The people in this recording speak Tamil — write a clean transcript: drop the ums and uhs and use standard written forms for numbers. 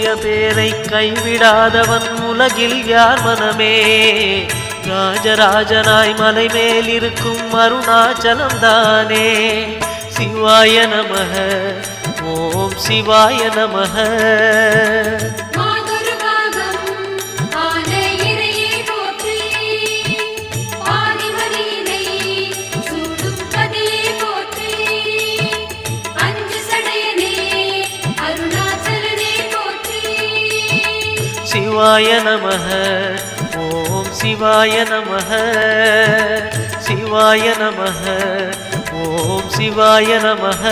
ஓதிய பேரை கைவிடாதவன் உலகில் யார் மனமே. ராஜராஜனாய் மலை மேல் இருக்கும் அருணாச்சலம் தானே. சிவாய நமக ஓம் சிவாய நமக. சிவாய நமக ஓம் சிவாய நமக. சிவாய நமக ஓம் சிவாய நமக.